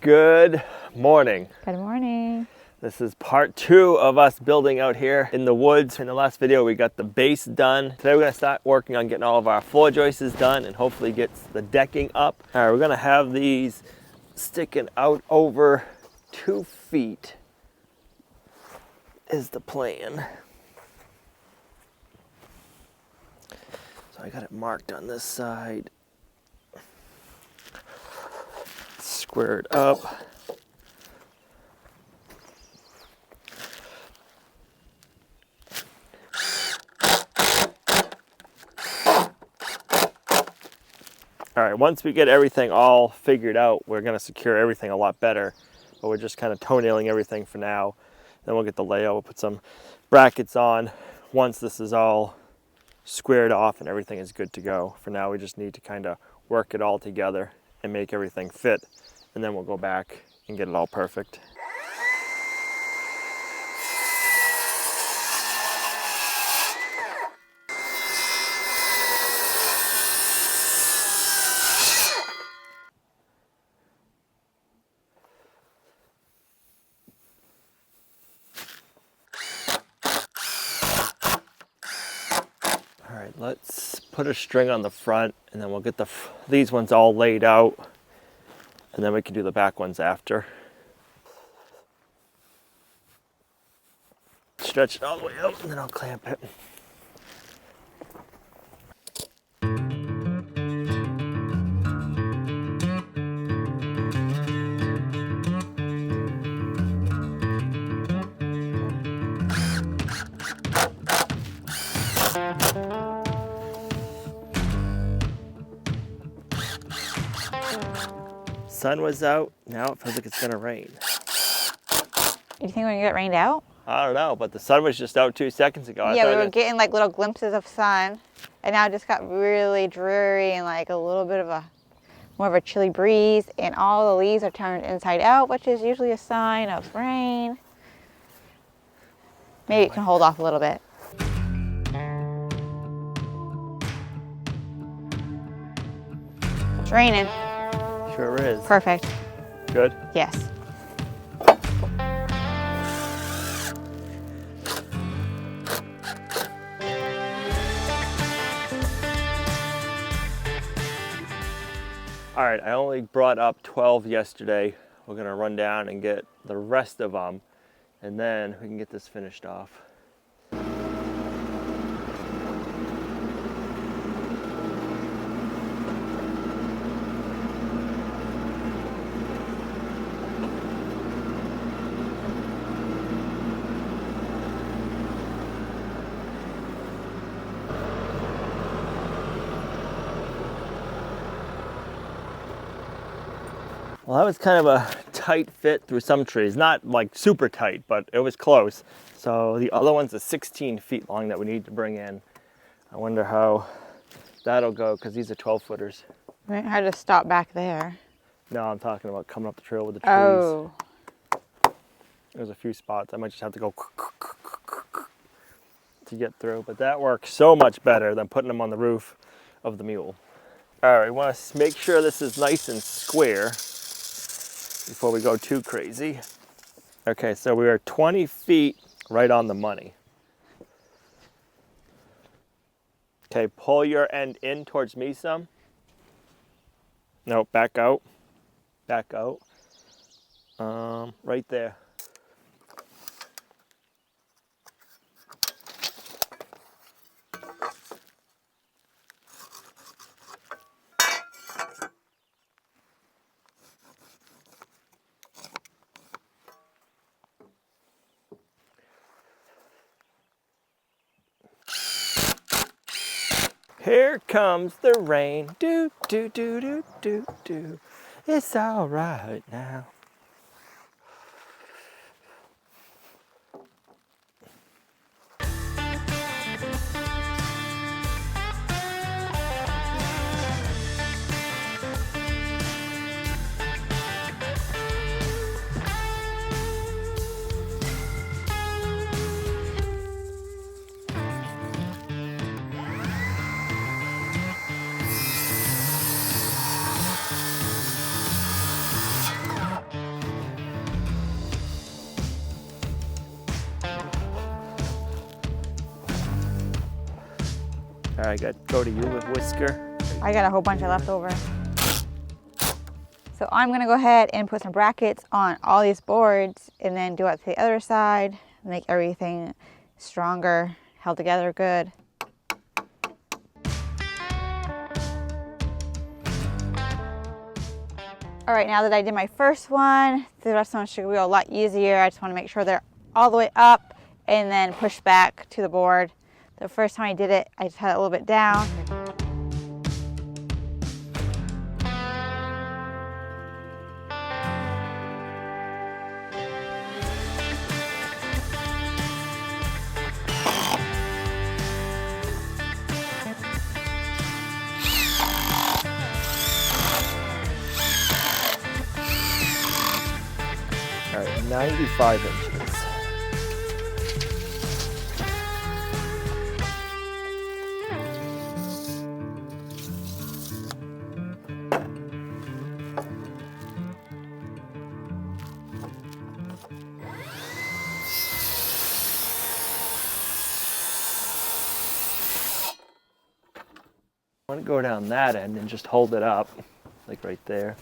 Good morning. Good morning. This is part 2 of us building out here in the woods. In the last video, we got the base done. Today, we're gonna start working on getting all of our floor joists done and hopefully get the decking up. All right, we're gonna have these sticking out over 2 feet is the plan. So I got it marked on this side. Squared up. All right, once we get everything all figured out, we're gonna secure everything a lot better, but we're just kind of toenailing everything for now. Then we'll get the layout, we'll put some brackets on once this is all squared off and everything is good to go. For now, we just need to kind of work it all together and make everything fit, and then we'll go back and get it all perfect. All right, let's put a string on the front and then we'll get these ones all laid out and then we can do the back ones after. Stretch it all the way out and then I'll clamp it. Sun was out, now it feels like it's gonna rain. You think we're gonna get rained out? I don't know, but the sun was just out 2 seconds ago. Yeah, we were getting like little glimpses of sun, and now it just got really dreary and like a little bit of more of a chilly breeze, and all the leaves are turned inside out, which is usually a sign of rain. Maybe it can hold off a little bit. It's raining. Sure is. Perfect. Good? Yes. All right, I only brought up 12 yesterday. We're gonna run down and get the rest of them, and then we can get this finished off. Well, that was kind of a tight fit through some trees. Not like super tight, but it was close. So the other one's a 16 feet long that we need to bring in. I wonder how that'll go, because these are 12 footers. Right, I just stop back there. No, I'm talking about coming up the trail with the trees. Oh. There's a few spots. I might just have to go to get through, but that works so much better than putting them on the roof of the mule. All right, we want to make sure this is nice and square before we go too crazy. Okay, so we are 20 feet right on the money. Okay, pull your end in towards me some. No, back out. Back out. Right there. Here comes the rain, do, do, do, do, do, do. It's all right now. All right, go to you with whisker. I got a whole bunch of leftover. So I'm gonna go ahead and put some brackets on all these boards and then do it to the other side, make everything stronger, held together good. All right, now that I did my first one, the rest of them should go a lot easier. I just wanna make sure they're all the way up and then push back to the board. The first time I did it, I just had it a little bit down. All right, 95 inches. I want to go down that end and just hold it up, like right there.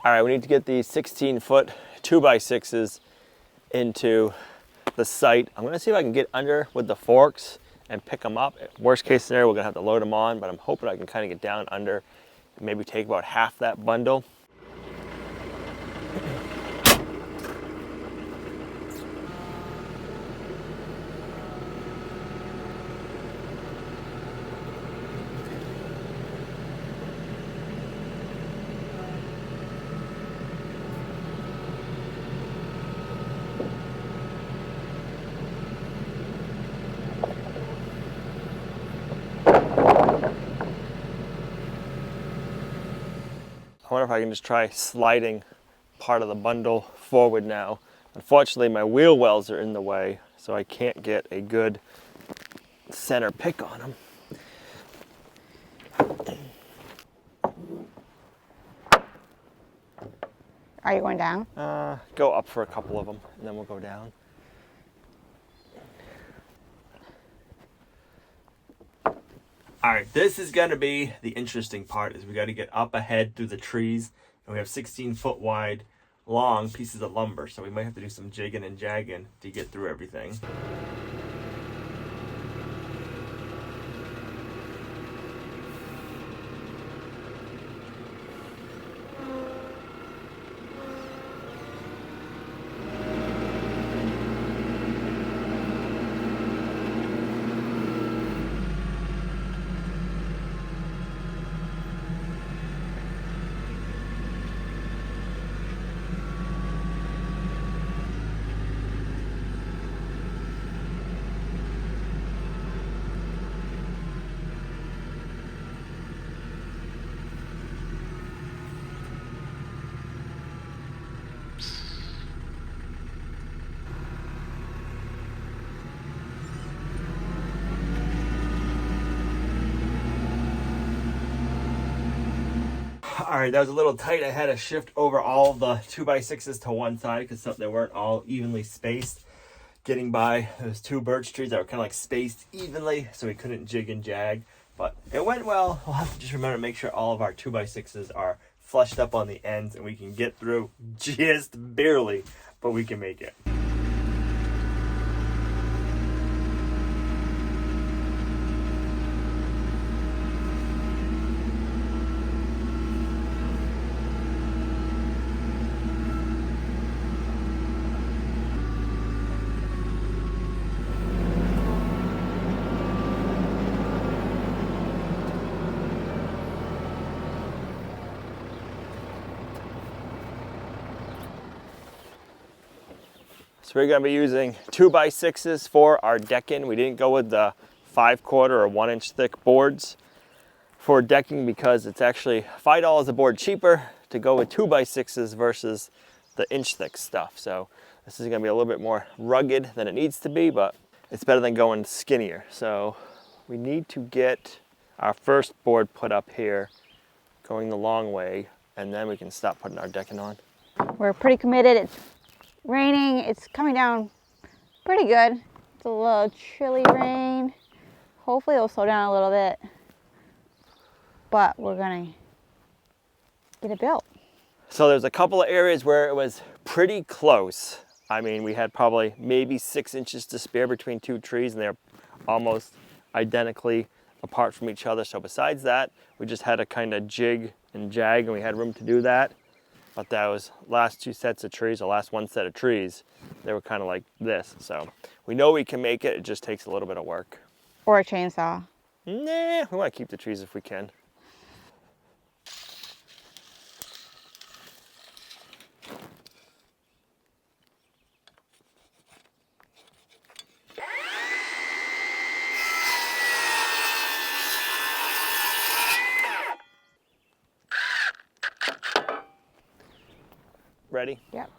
All right, we need to get these 16-foot 2x6s into the site. I'm gonna see if I can get under with the forks and pick them up. Worst case scenario, we're gonna have to load them on, but I'm hoping I can kind of get down under and maybe take about half that bundle. I wonder if I can just try sliding part of the bundle forward now. Unfortunately, my wheel wells are in the way, so I can't get a good center pick on them. Are you going down? Go up for a couple of them, and then we'll go down. All right, this is gonna be the interesting part, is we gotta get up ahead through the trees, and we have 16-foot wide, long pieces of lumber, so we might have to do some jigging and jagging to get through everything. All right, that was a little tight. I had to shift over all the 2x6s to one side because they weren't all evenly spaced. Getting by those two birch trees that were kind of like spaced evenly, so we couldn't jig and jag. But it went well. We'll have to just remember to make sure all of our 2x6s are flushed up on the ends and we can get through just barely, but we can make it. So we're gonna be using 2x6s for our decking. We didn't go with the 5/4 or 1-inch thick boards for decking, because it's actually $5 a board cheaper to go with 2x6s versus the inch thick stuff. So this is gonna be a little bit more rugged than it needs to be, but it's better than going skinnier. So we need to get our first board put up here, going the long way, and then we can stop putting our decking on. We're pretty committed. It's raining. It's coming down pretty good. It's a little chilly rain. Hopefully it'll slow down a little bit. But we're gonna get it built. So there's a couple of areas where it was pretty close. I mean, we had probably maybe 6 inches to spare between 2 trees, and they're almost identically apart from each other. So besides that, we just had to kind of jig and jag, and we had room to do that. But those last 2 sets of trees, or last 1 set of trees, they were kind of like this. So we know we can make it. It just takes a little bit of work. Or a chainsaw. Nah, we want to keep the trees if we can. Ready? Yep.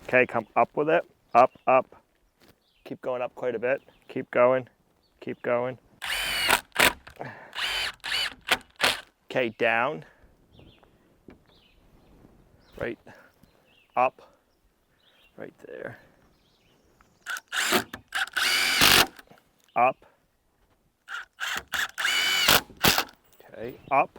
Okay, come up with it. Up, up. Keep going up quite a bit. Keep going. Keep going. Okay, down. Right. Up. Right there. Up. Okay, up.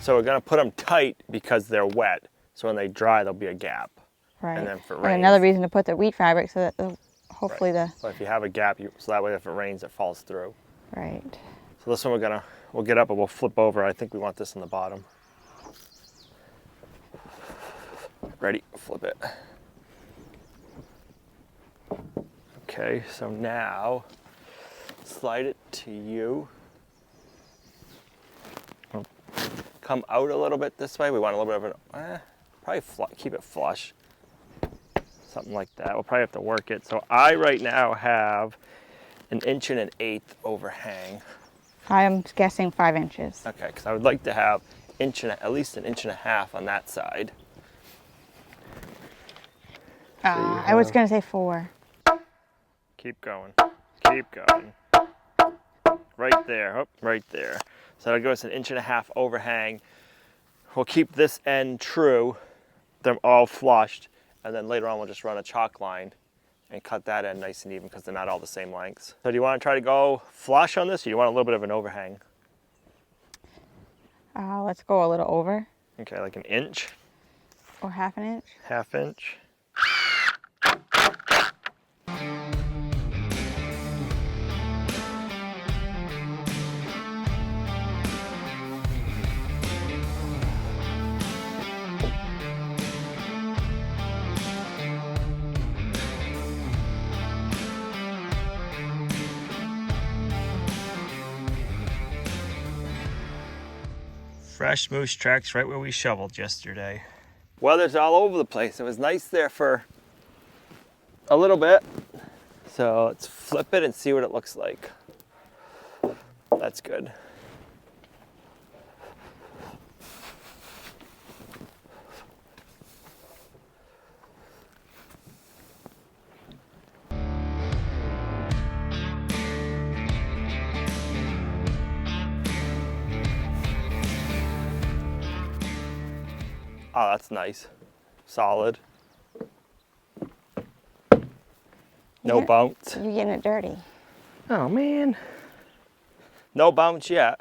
So we're gonna put them tight because they're wet. So when they dry, there'll be a gap. Right. And then if it And rains, another reason to put the wheat fabric so that hopefully right. So if you have a gap, so that way if it rains, it falls through. Right. So this one we'll get up and we'll flip over. I think we want this on the bottom. Ready? Flip it. Okay, so now slide it to you. Come out a little bit this way. We want a little bit of an, probably keep it flush. Something like that. We'll probably have to work it. So I right now have 1 1/8 overhang. I'm guessing 5 inches. Okay, because I would like to have at least 1.5 inches on that side. I was going to say 4. Keep going. Keep going. Right there. Oh, right there. So that'll give us 1.5 inches overhang. We'll keep this end true. They're all flushed. And then later on we'll just run a chalk line and cut that end nice and even because they're not all the same lengths. So do you want to try to go flush on this, or do you want a little bit of an overhang? Let's go a little over. Okay, like 1 inch. Or 1/2 inch. 1/2 inch. Fresh moose tracks right where we shoveled yesterday. Weather's all over the place. It was nice there for a little bit. So let's flip it and see what it looks like. That's good. Oh, that's nice. Solid. No bounce. You're getting it dirty. Oh man. No bounce yet.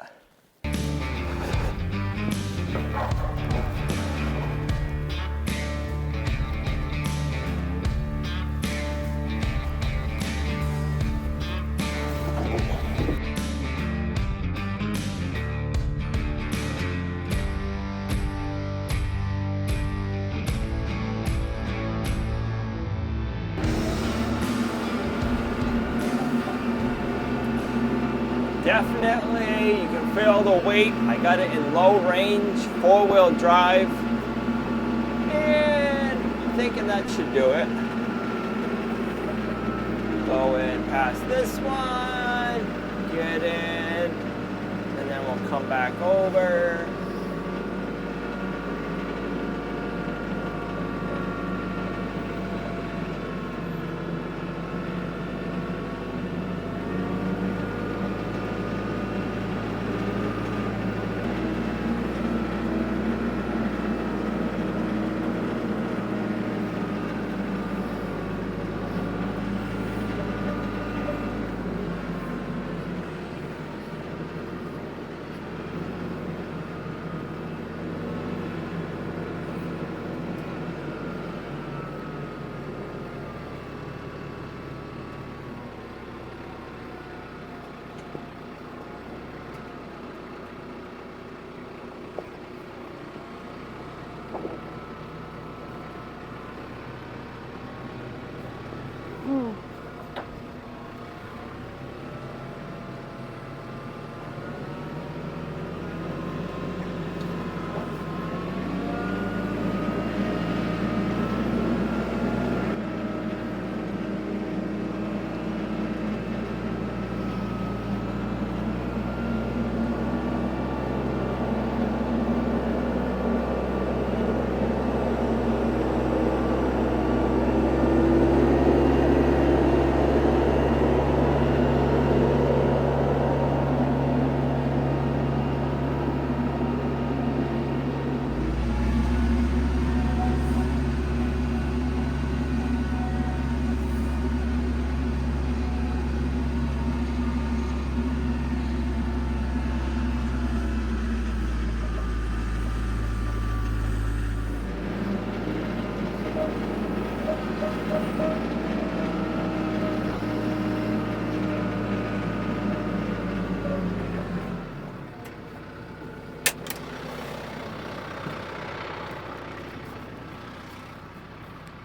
Definitely, you can feel the weight. I got it in low range, 4-wheel drive. And I'm thinking that should do it. Go in past this one, get in, and then we'll come back over.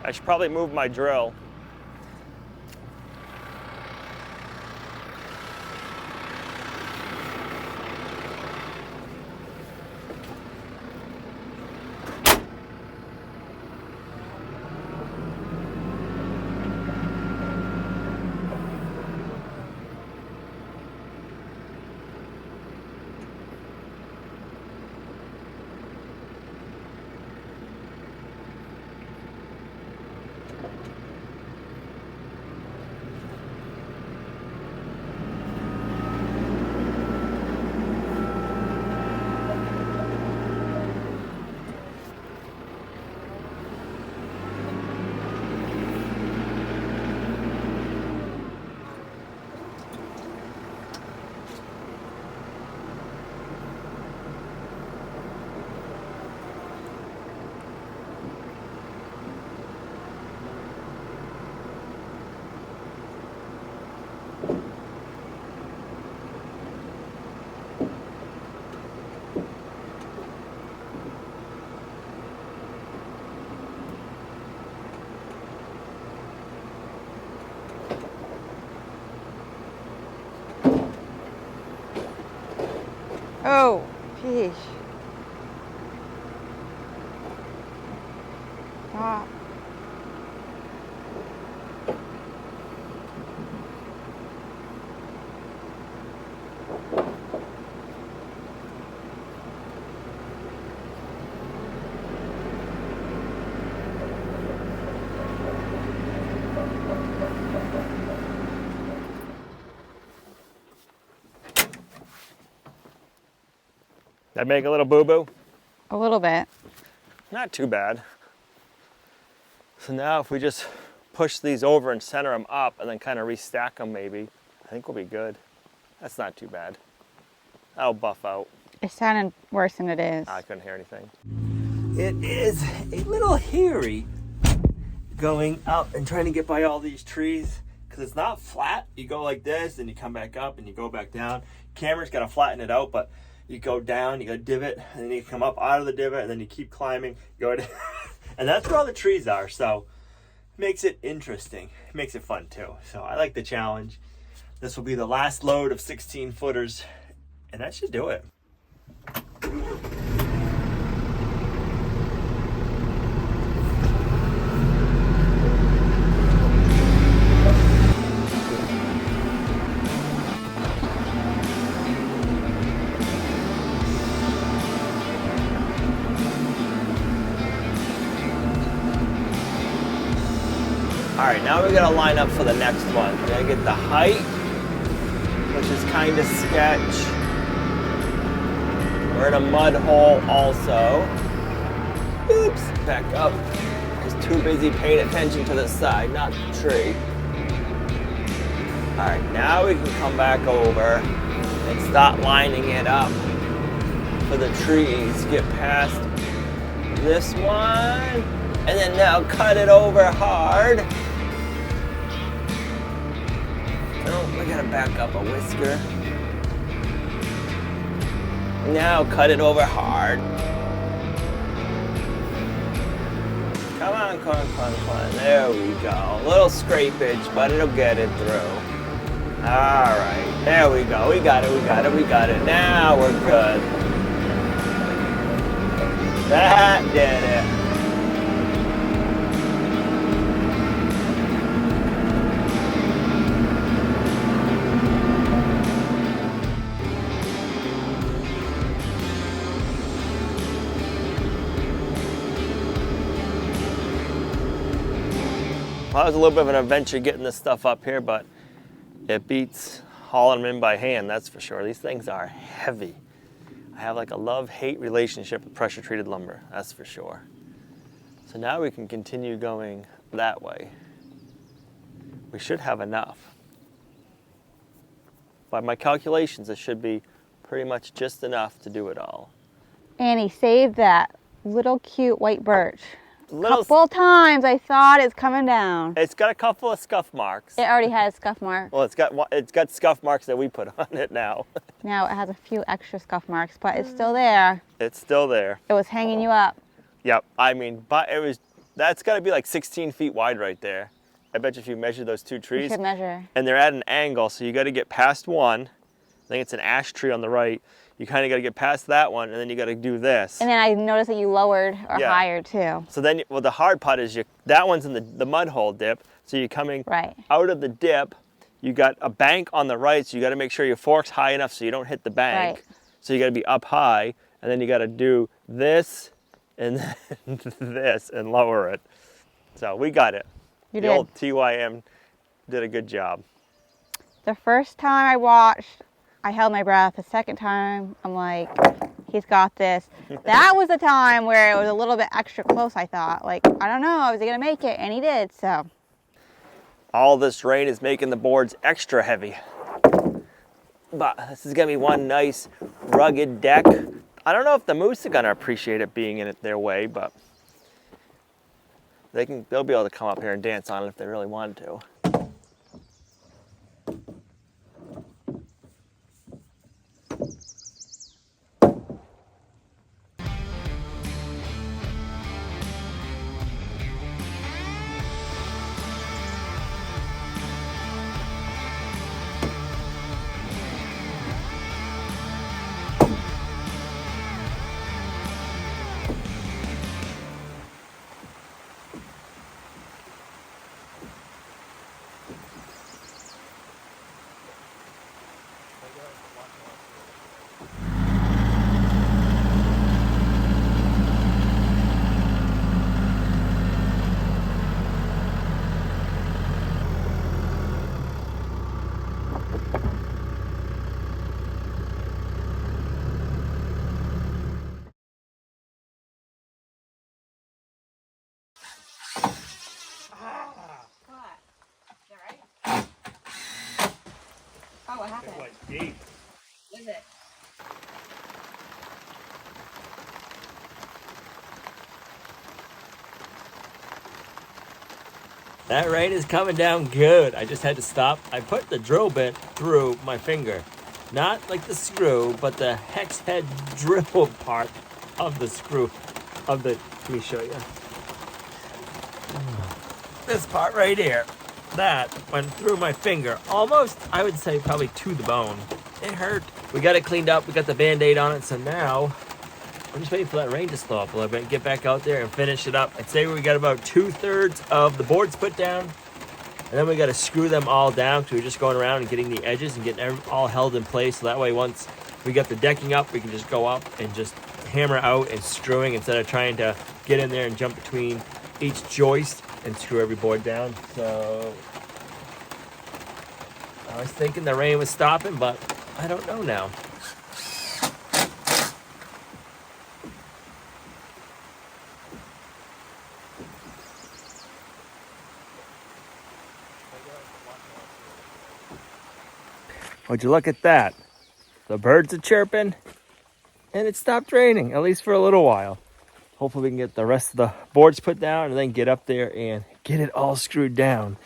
I should probably move my drill. Oh, geez. Stop. Did I make a little boo-boo? A little bit. Not too bad. So now if we just push these over and center them up and then kind of restack them maybe, I think we'll be good. That's not too bad. That'll buff out. It sounded worse than it is. I couldn't hear anything. It is a little hairy going up and trying to get by all these trees because it's not flat. You go like this and you come back up and you go back down. Camera's got to flatten it out, but you go down, you got a divot, and then you come up out of the divot, and then you keep climbing. And that's where all the trees are, so it makes it interesting. It makes it fun too. So I like the challenge. This will be the last load of 16 footers, and that should do it. All right, now we gotta line up for the next one. We gotta get the height, which is kind of sketch. We're in a mud hole also. Oops, back up. I was too busy paying attention to the side, not the tree. All right, now we can come back over and start lining it up for the trees. Get past this one, and then now cut it over hard. Oh, we gotta back up a whisker. Now cut it over hard. Come on, come on, come on, come on. There we go. A little scrapage, but it'll get it through. All right, there we go. We got it, we got it, we got it. Now we're good. That did it. Well, it was a little bit of an adventure getting this stuff up here, but it beats hauling them in by hand, that's for sure. These things are heavy. I have like a love-hate relationship with pressure-treated lumber, that's for sure. So now we can continue going that way. We should have enough. By my calculations, it should be pretty much just enough to do it all. Annie, save that little cute white birch. Little, Couple times I thought it's coming down. it's got a couple of scuff marks. It already had a scuff mark. Well, it's got scuff marks that we put on it now. Now it has a few extra scuff marks, but it's still there. It's still there. It was hanging you up. Yep, I mean, but that's got to be like 16 feet wide right there. I bet you if you measure those two You trees, should measure. and they're at an angle, so you got to get past one. I think it's an ash tree on the right. You kind of got to get past that one, and then you got to do this. And then I noticed that you lowered or Yeah. higher too. So then, well, the hard part is that one's in the mud hole dip, so you're coming Right. out of the dip. You got a bank on the right, so you got to make sure your fork's high enough so you don't hit the bank. Right. So you got to be up high, and then you got to do this and then this and lower it. So we got it. You The did. old TYM did a good job. The first time I watched, I held my breath. The second time, I'm like, he's got this. That was the time where it was a little bit extra close, I thought. Like, I don't know, is he gonna make it? And he did, so. All this rain is making the boards extra heavy. But this is gonna be one nice rugged deck. I don't know if the moose are gonna appreciate it being in their way, but they'll be able to come up here and dance on it if they really wanted to. Oh, what happened? Deep. Is it? That rain is coming down good. I just had to stop. I put the drill bit through my finger. Not like the screw, but the hex head drill part of the screw. Let me show you. This part right here. that went through my finger, almost, I would say, probably to the bone. It hurt. We got it cleaned up. We got the Band-Aid on it. So now I'm just waiting for that rain to slow up a little bit and get back out there and finish it up. I'd say we got about 2/3 of the boards put down. And then we got to screw them all down because we're just going around and getting the edges and getting all held in place. So that way, once we got the decking up, we can just go up and just hammer out and screwing instead of trying to get in there and jump between each joist and screw every board down. So I was thinking the rain was stopping, but I don't know now. Would you look at that? The birds are chirping and it stopped raining, at least for a little while. Hopefully we can get the rest of the boards put down and then get up there and get it all screwed down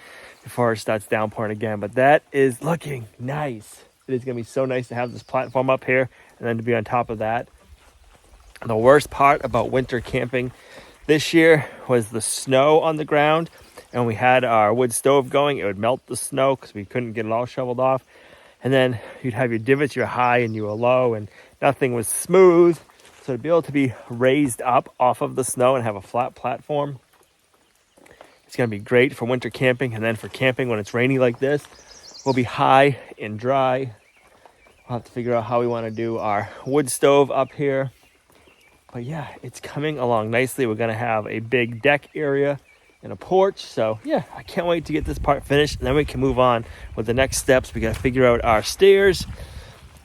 before it starts downpouring again. But that is looking nice. It is going to be so nice to have this platform up here and then to be on top of that. The worst part about winter camping this year was the snow on the ground. And we had our wood stove going. It would melt the snow because we couldn't get it all shoveled off. And then you'd have your divots, you're high and you were low, and nothing was smooth. So to be able to be raised up off of the snow and have a flat platform, it's going to be great for winter camping. And then for camping when it's rainy like this, we'll be high and dry. We'll have to figure out how we want to do our wood stove up here. But yeah, it's coming along nicely. We're going to have a big deck area and a porch. So yeah, I can't wait to get this part finished, and then we can move on with the next steps. We got to figure out our stairs.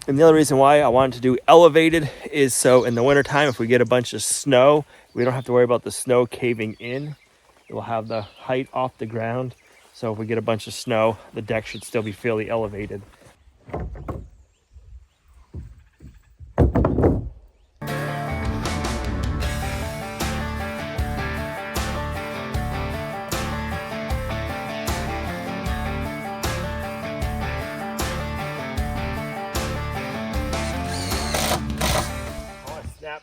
And the other reason why I wanted to do elevated is so in the wintertime, if we get a bunch of snow, we don't have to worry about the snow caving in. It will have the height off the ground. So if we get a bunch of snow, the deck should still be fairly elevated.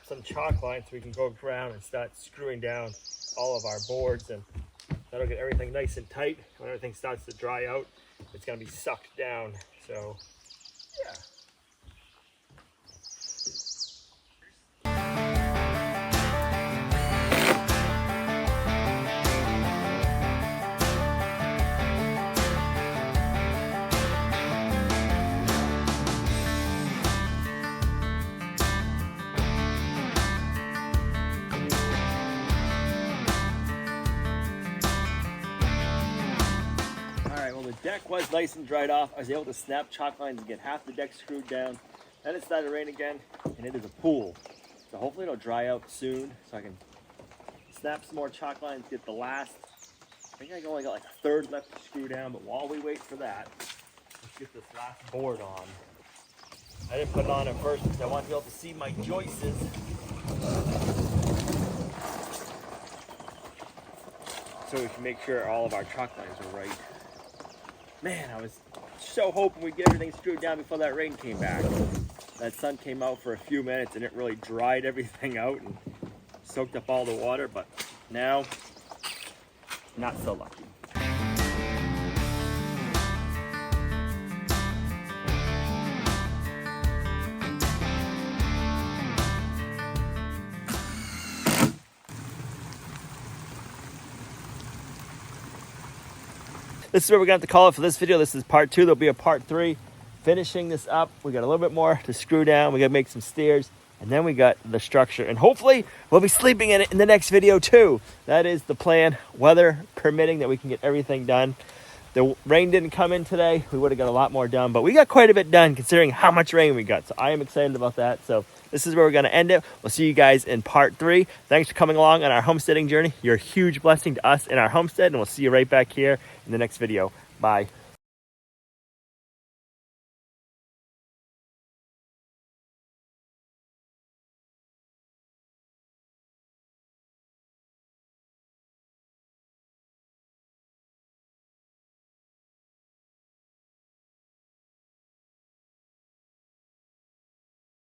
Some chalk lines so we can go around and start screwing down all of our boards, and that'll get everything nice and tight. When everything starts to dry out, it's going to be sucked down. So yeah. The deck was nice and dried off. I was able to snap chalk lines and get half the deck screwed down. Then it started to rain again, and it is a pool. So hopefully it'll dry out soon so I can snap some more chalk lines, get the last, I think I only got like a third left to screw down, but while we wait for that, let's get this last board on. I didn't put it on at first because I wanted to be able to see my joists. So we can make sure all of our chalk lines are right. Man, I was so hoping we'd get everything screwed down before that rain came back. That sun came out for a few minutes and it really dried everything out and soaked up all the water, but now, not so lucky. This is where we're going to have to call it for this video. This is part 2. There'll be a part 3. Finishing this up. We got a little bit more to screw down. We got to make some stairs. And then we got the structure. And hopefully we'll be sleeping in it in the next video too. That is the plan. Weather permitting, that we can get everything done. The rain didn't come in today. We would have got a lot more done. But we got quite a bit done considering how much rain we got. So I am excited about that. So this is where we're going to end it. We'll see you guys in part 3. Thanks for coming along on our homesteading journey. You're a huge blessing to us in our homestead. And we'll see you right back here in the next video. Bye.